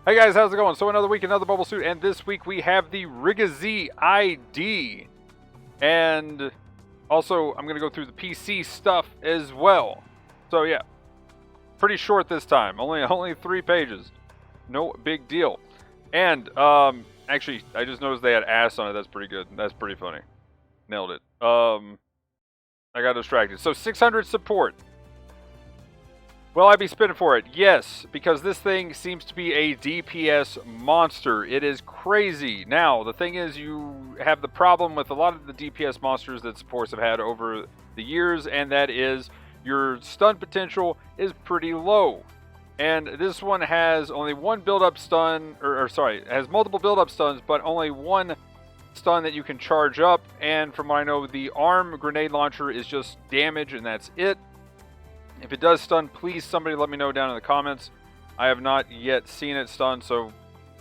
Hey guys, how's it going? So another week, another bubble suit, and this week we have the Re-GZID. And also, I'm going to go through the PC stuff as well. So yeah, pretty short this time. Only 3 pages. No big deal. And, actually, I just noticed they had ass on it. That's pretty good. That's pretty funny. Nailed it. I got distracted. So 600 support. Will I be spinning for it? Yes, because this thing seems to be a DPS monster. It is crazy. Now, the thing is, you have the problem with a lot of the DPS monsters that supports have had over the years, and that is your stun potential is pretty low. And this one has only one build-up stun, has multiple build-up stuns, but only one stun that you can charge up. And from what I know, the arm grenade launcher is just damage, and that's it. If it does stun, please somebody let me know down in the comments. I have not yet seen it stun, so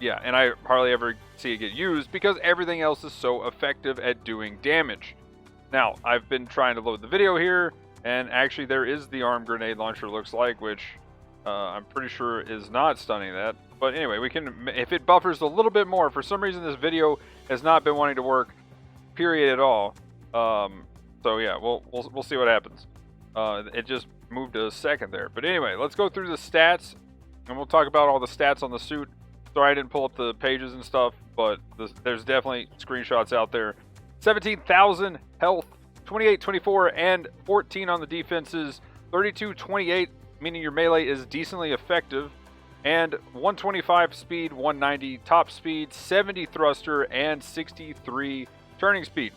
yeah, and I hardly ever see it get used because everything else is so effective at doing damage. Now, I've been trying to load the video here, and actually there is the arm grenade launcher, looks like, which I'm pretty sure is not stunning that. But anyway, we can, if it buffers a little bit more, for some reason this video has not been wanting to work, period at all. So yeah, we'll see what happens. It just moved to a second there. But anyway, let's go through the stats, and we'll talk about all the stats on the suit. Sorry I didn't pull up the pages and stuff, but there's definitely screenshots out there. 17,000 health, 28, 24, and 14 on the defenses, 32, 28, meaning your melee is decently effective, and 125 speed, 190 top speed, 70 thruster, and 63 turning speed.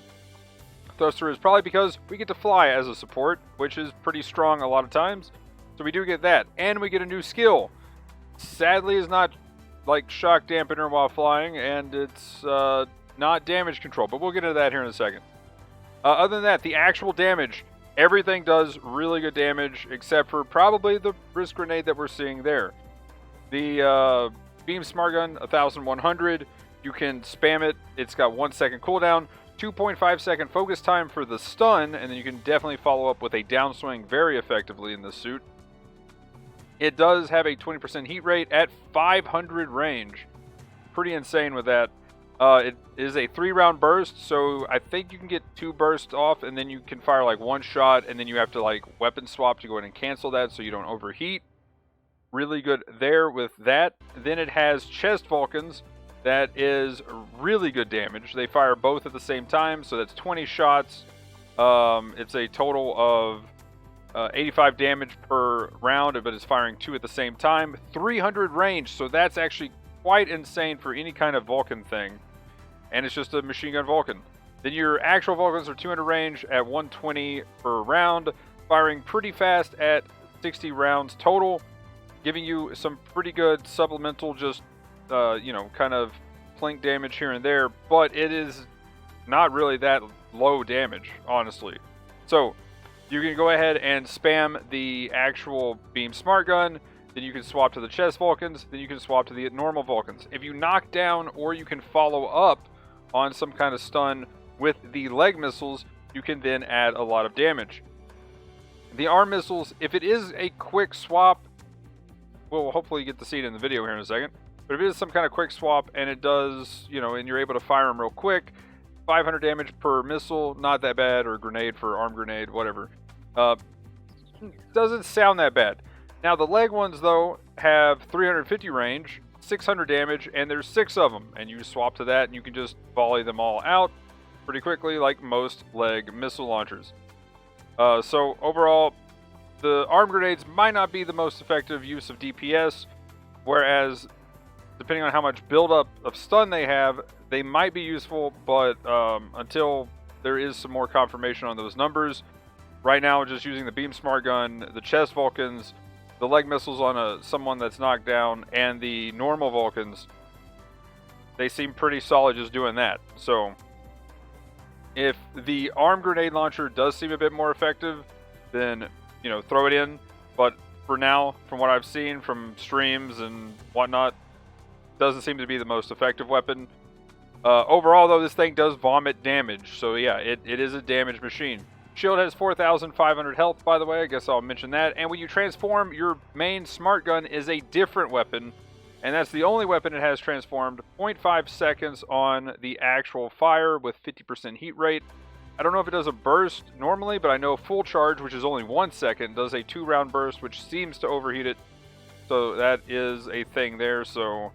Thruster is probably because we get to fly as a support, which is pretty strong a lot of times. So we do get that. And we get a new skill. Sadly, it's not like shock dampener while flying, and it's not damage control. But we'll get into that here in a second. Other than that, the actual damage, everything does really good damage, except for probably the wrist grenade that we're seeing there. The beam smart gun, 1100. You can spam it. It's got 1 second cooldown. 2.5 second focus time for the stun, and then you can definitely follow up with a downswing very effectively in this suit. It does have a 20% heat rate at 500 range. Pretty insane with that. It is a 3-round burst, so I think you can get 2 bursts off, and then you can fire like 1 shot, and then you have to like weapon swap to go ahead and cancel that so you don't overheat. Really good there with that. Then it has chest Vulcans. That is really good damage. They fire both at the same time, so that's 20 shots. It's a total of 85 damage per round, but it's firing 2 at the same time. 300 range, so that's actually quite insane for any kind of Vulcan thing. And it's just a machine gun Vulcan. Then your actual Vulcans are 200 range at 120 per round, firing pretty fast at 60 rounds total, giving you some pretty good supplemental just kind of plink damage here and there, but it is not really that low damage, honestly. So you can go ahead and spam the actual beam smart gun, then you can swap to the chest Vulcans, then you can swap to the normal Vulcans. If you knock down or you can follow up on some kind of stun with the leg missiles, you can then add a lot of damage. The arm missiles, if it is a quick swap, we'll hopefully get to see it in the video here in a second. But if it is some kind of quick swap and it does, and you're able to fire them real quick, 500 damage per missile, not that bad, or grenade for arm grenade, whatever. Doesn't sound that bad. Now the leg ones though have 350 range, 600 damage, and there's 6 of them. And you swap to that and you can just volley them all out pretty quickly like most leg missile launchers. So overall, the arm grenades might not be the most effective use of DPS, whereas depending on how much buildup of stun they have, they might be useful, but until there is some more confirmation on those numbers, right now just using the beam smart gun, the chest Vulcans, the leg missiles on someone that's knocked down, and the normal Vulcans, they seem pretty solid just doing that. So if the arm grenade launcher does seem a bit more effective, then throw it in. But for now, from what I've seen from streams and whatnot, doesn't seem to be the most effective weapon. Overall, though, this thing does vomit damage. So yeah, it is a damage machine. Shield has 4,500 health, by the way. I guess I'll mention that. And when you transform, your main smart gun is a different weapon and that's the only weapon it has transformed. 0.5 seconds on the actual fire with 50% heat rate. I don't know if it does a burst normally, but I know full charge, which is only 1 second, does a 2-round burst, which seems to overheat it. So that is a thing there. So,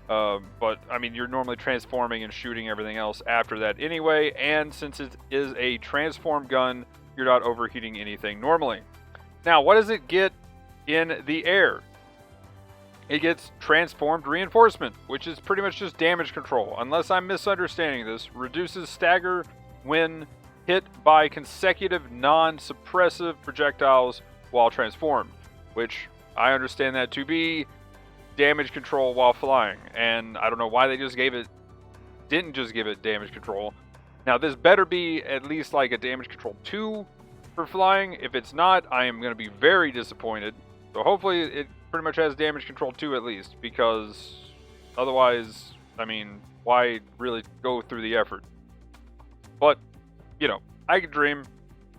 but I mean, you're normally transforming and shooting everything else after that anyway. And since it is a transform gun, you're not overheating anything normally. Now, what does it get in the air? It gets transformed reinforcement, which is pretty much just damage control. Unless I'm misunderstanding this, reduces stagger when hit by consecutive non-suppressive projectiles while transformed, which I understand that to be damage control while flying, and I don't know why they didn't just give it damage control. Now this better be at least like a damage control 2 for flying. If it's not, I am going to be very disappointed. So hopefully it pretty much has damage control 2 at least, because otherwise, I mean, why really go through the effort? But, you know, I could dream.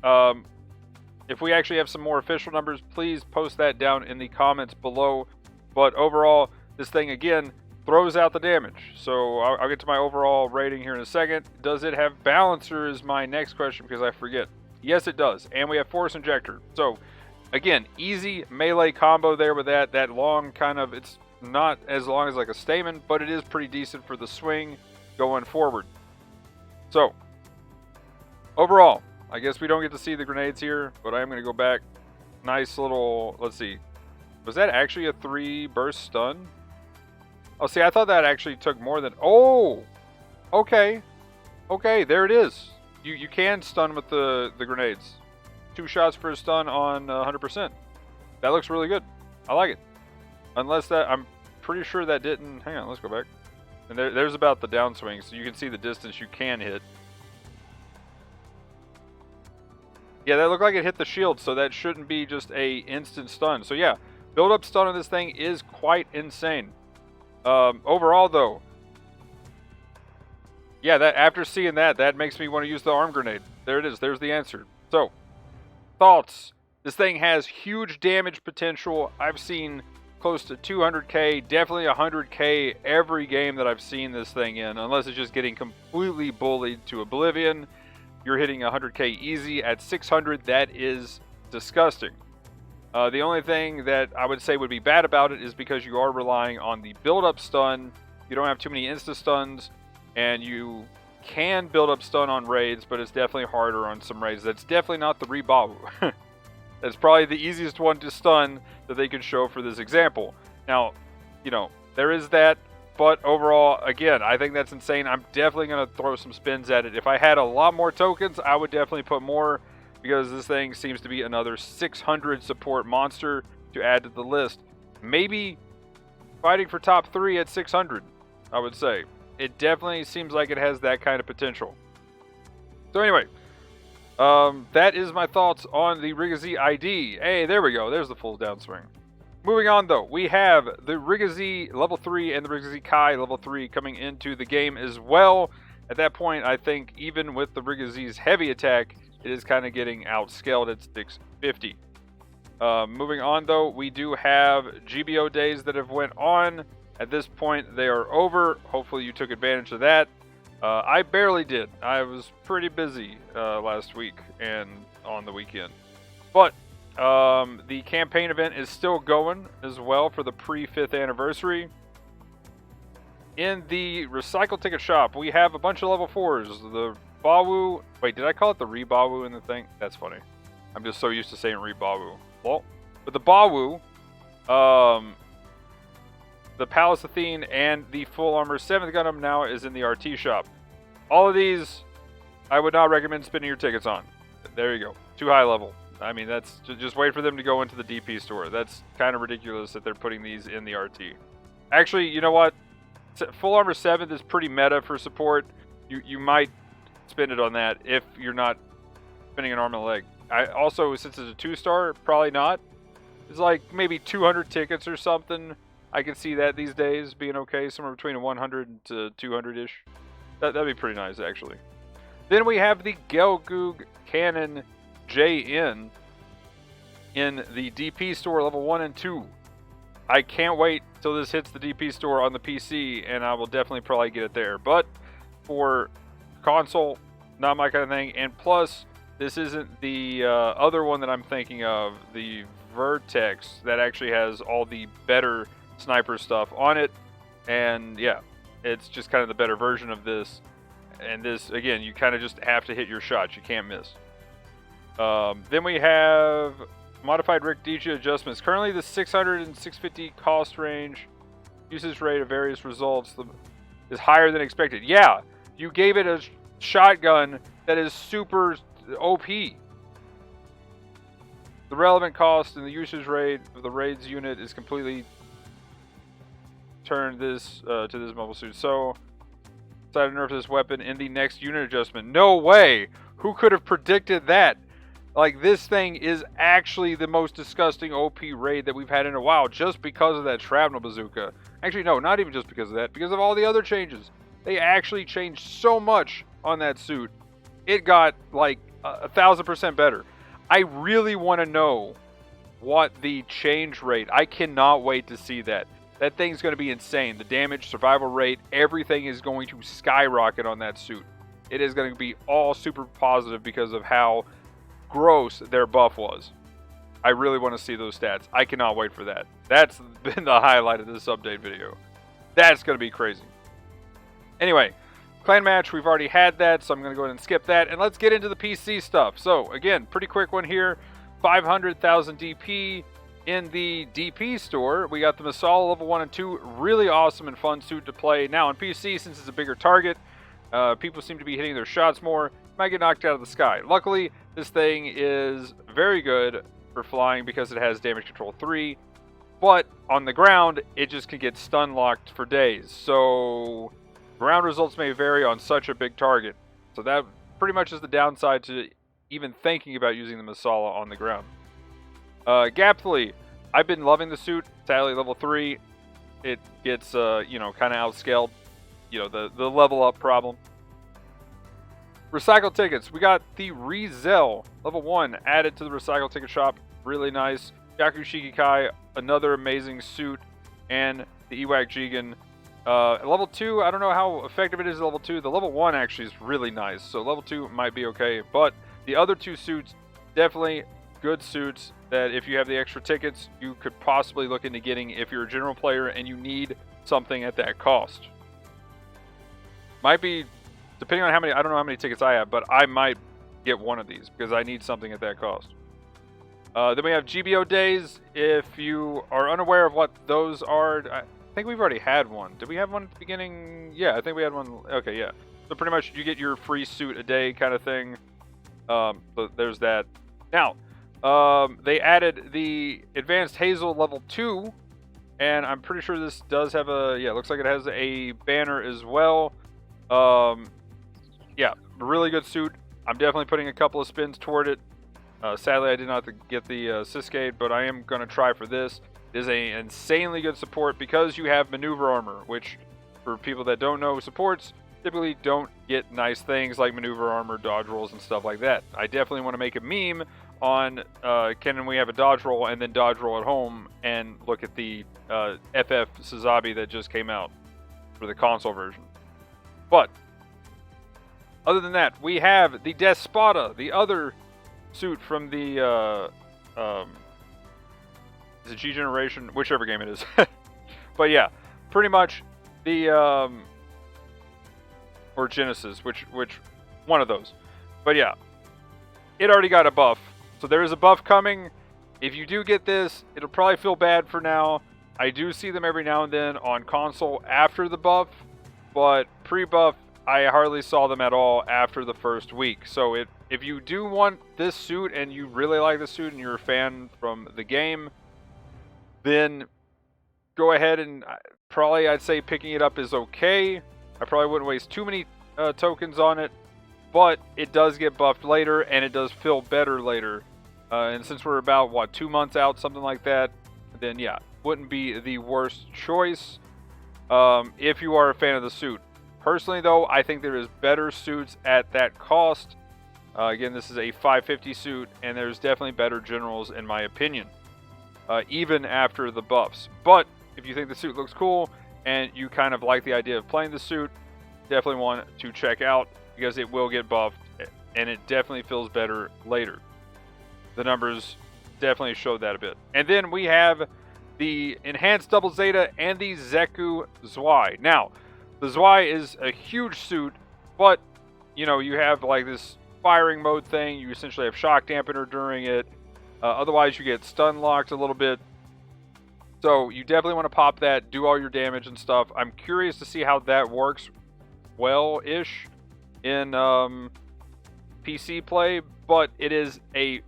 If we actually have some more official numbers, please post that down in the comments below. But overall, this thing, again, throws out the damage. So I'll get to my overall rating here in a second. Does it have balancer is my next question, because I forget. Yes, it does. And we have force injector. So, again, easy melee combo there with that. That long kind of, it's not as long as like a stamen, but it is pretty decent for the swing going forward. So, overall, I guess we don't get to see the grenades here, but I am going to go back. Nice little, let's see. Was that actually a 3 burst stun? Oh, see, I thought that actually took more than, oh, okay. Okay, there it is. You can stun with the grenades. 2 shots for a stun on 100%. That looks really good. I like it. Unless that, I'm pretty sure that didn't, hang on, let's go back. And there's about the downswing, so you can see the distance you can hit. Yeah, that looked like it hit the shield, so that shouldn't be just a instant stun. So yeah, build-up stun on this thing is quite insane. Overall, though, yeah, that after seeing that makes me want to use the arm grenade. There it is. There's the answer. So, thoughts. This thing has huge damage potential. I've seen close to 200k, definitely 100k every game that I've seen this thing in, unless it's just getting completely bullied to oblivion. You're hitting 100k easy at 600. That is disgusting. The only thing that I would say would be bad about it is because you are relying on the build-up stun. You don't have too many insta-stuns, and you can build up stun on raids, but it's definitely harder on some raids. That's definitely not the GBO2. That's probably the easiest one to stun that they could show for this example. Now, you know, there is that. But overall, again, I think that's insane. I'm definitely going to throw some spins at it. If I had a lot more tokens, I would definitely put more, because this thing seems to be another 600 support monster to add to the list. Maybe fighting for top 3 at 600, I would say. It definitely seems like it has that kind of potential. So anyway, that is my thoughts on the Re-GZID. Hey, there we go. There's the full downswing. Moving on, though, we have the Re-GZID level 3 and the Re-GZID Kai level 3 coming into the game as well. At that point, I think even with the Re-GZID's heavy attack, it is kind of getting outscaled at 650. Moving on, though, we do have GBO days that have went on. At this point, they are over. Hopefully, you took advantage of that. I barely did. I was pretty busy last week and on the weekend. But the campaign event is still going as well for the pre-5th anniversary. In the recycle ticket shop, we have a bunch of level 4s. The GBO2... Wait, did I call it the Re-GZID in the thing? That's funny. I'm just so used to saying Re-GZID. Well, with the GBO2, the Palace Athene and the Full Armor 7th Gundam now is in the RT shop. All of these, I would not recommend spending your tickets on. There you go. Too high level. I mean, that's just wait for them to go into the DP store. That's kind of ridiculous that they're putting these in the RT. Actually, you know what? Full Armor 7th is pretty meta for support. You might spend it on that if you're not spending an arm and a leg. Also, since it's a 2-star, probably not. It's like maybe 200 tickets or something. I can see that these days being okay, somewhere between 100 to 200-ish. That'd be pretty nice, actually. Then we have the Gelgoog Cannon JN in the DP store level 1 and 2. I can't wait till this hits the DP store on the PC, and I will definitely probably get it there. But for console, not my kind of thing. And plus, this isn't the other one that I'm thinking of, the Vertex, that actually has all the better sniper stuff on it. And yeah, it's just kind of the better version of this. And this, again, you kind of just have to hit your shots. You can't miss. Then we have modified Re-GZID adjustments. Currently, the 600 and 650 cost range, usage rate of various results is higher than expected. Yeah, you gave it a shotgun that is super OP. The relevant cost and the usage rate of the raids unit is completely turned this to this mobile suit. So, decided to nerf this weapon in the next unit adjustment. No way! Who could have predicted that? Like, this thing is actually the most disgusting OP raid that we've had in a while, just because of that shrapnel bazooka. Actually, no, not even just because of that, because of all the other changes. They actually changed so much on that suit. It got, like, 1,000% better. I really want to know what the change rate. I cannot wait to see that. That thing's going to be insane. The damage, survival rate, everything is going to skyrocket on that suit. It is going to be all super positive because of how gross their buff was. I really want to see those stats. I cannot wait for that. That's been the highlight of this update video. That's going to be crazy. Anyway, clan match, we've already had that, so I'm going to go ahead and skip that. And let's get into the PC stuff. So, again, pretty quick one here. 500,000 DP in the DP store. We got the Masala level 1 and 2. Really awesome and fun suit to play. Now, on PC, since it's a bigger target, people seem to be hitting their shots more. Might get knocked out of the sky. Luckily, this thing is very good for flying because it has damage control 3. But on the ground, it just can get stun locked for days. So ground results may vary on such a big target. So that pretty much is the downside to even thinking about using the Masala on the ground. Gapthly, I've been loving the suit. Sadly, level 3, it gets kind of outscaled. The level up problem. Recycle tickets. We got the Re-GZID level 1 added to the recycle ticket shop. Really nice. Yakushiki Kai, another amazing suit, and the Ewak Jigen. Level 2, I don't know how effective it is at level 2. The level 1 actually is really nice, so level 2 might be okay. But the other two suits, definitely good suits that if you have the extra tickets, you could possibly look into getting if you're a general player and you need something at that cost. Might be, depending on how many, I don't know how many tickets I have, but I might get one of these because I need something at that cost. Then we have GBO days. If you are unaware of what those are, I think we've already had one. Did we have one at the beginning? Yeah, I think we had one. Okay, yeah. So pretty much you get your free suit a day kind of thing. So there's that. Now, they added the Advanced Hazel level 2, and I'm pretty sure this does have a, it looks like it has a banner as well. Yeah, really good suit. I'm definitely putting a couple of spins toward it. Sadly, I did not get the Siscade, but I am going to try for this. It is an insanely good support because you have maneuver armor, which, for people that don't know supports, typically don't get nice things like maneuver armor, dodge rolls, and stuff like that. I definitely want to make a meme on can we have a dodge roll and then dodge roll at home and look at the FF Suzabi that just came out for the console version. But other than that, we have the Despada, the other suit from the G generation, whichever game it is. But yeah, pretty much the or Genesis, which one of those. But yeah, it already got a buff, so there is a buff coming. If you do get this, it'll probably feel bad for now. I do see them every now and then on console after the buff, but pre-buff, I hardly saw them at all after the first week. So if you do want this suit and you really like the suit and you're a fan from the game, then go ahead and probably I'd say picking it up is okay. I probably wouldn't waste too many tokens on it, but it does get buffed later and it does feel better later. And since we're about, 2 months out, something like that, then yeah, wouldn't be the worst choice if you are a fan of the suit. Personally, though, I think there is better suits at that cost. Again, this is a 550 suit, and there's definitely better generals in my opinion. even after the buffs. But if you think the suit looks cool and you kind of like the idea of playing the suit, definitely want to check out, because it will get buffed and it definitely feels better later. The numbers definitely showed that a bit. And then we have the Enhanced Double Zeta and the Zeku Zwei. Now, the Zwei is a huge suit, but, you know, you have like this firing mode thing. You essentially have shock dampener during it. Otherwise, you get stun locked a little bit. So you definitely want to pop that, do all your damage and stuff. I'm curious to see how that works well-ish in PC play, but it is a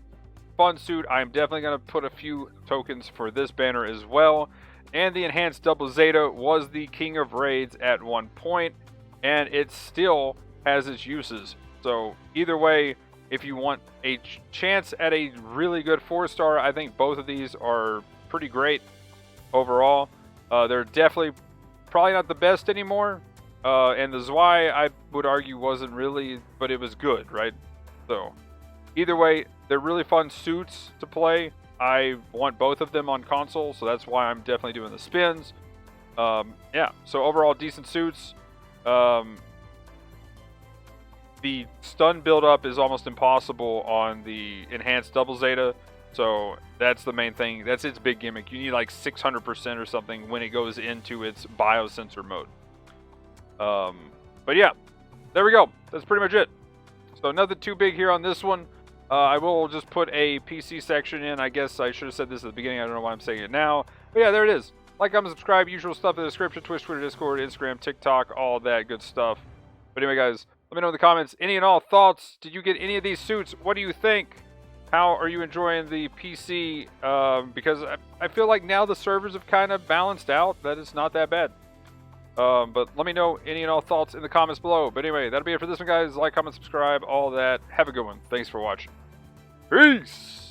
fun suit. I'm definitely going to put a few tokens for this banner as well. And the Enhanced Double Zeta was the king of raids at one point, and it still has its uses. So either way, if you want a chance at a really good 4-star, I think both of these are pretty great overall. They're definitely probably not the best anymore. And the Zwei, I would argue, wasn't really, but it was good, right? So either way, they're really fun suits to play. I want both of them on console, so that's why I'm definitely doing the spins. Yeah, so overall, decent suits. The stun build-up is almost impossible on the Enhanced Double Zeta, so that's the main thing. That's its big gimmick. You need like 600% or something when it goes into its biosensor mode. But yeah, there we go. That's pretty much it. So nothing too big here on this one. I will just put a PC section in. I guess I should have said this at the beginning. I don't know why I'm saying it now. But yeah, there it is. Like, comment, subscribe. Usual stuff in the description. Twitch, Twitter, Discord, Instagram, TikTok, all that good stuff. But anyway, guys, let me know in the comments any and all thoughts. Did you get any of these suits? What do you think? How are you enjoying the PC? Because I feel like now the servers have kind of balanced out. That it's not that bad. But let me know any and all thoughts in the comments below. But anyway, that'll be it for this one, guys. Like, comment, subscribe, all that. Have a good one. Thanks for watching. Peace!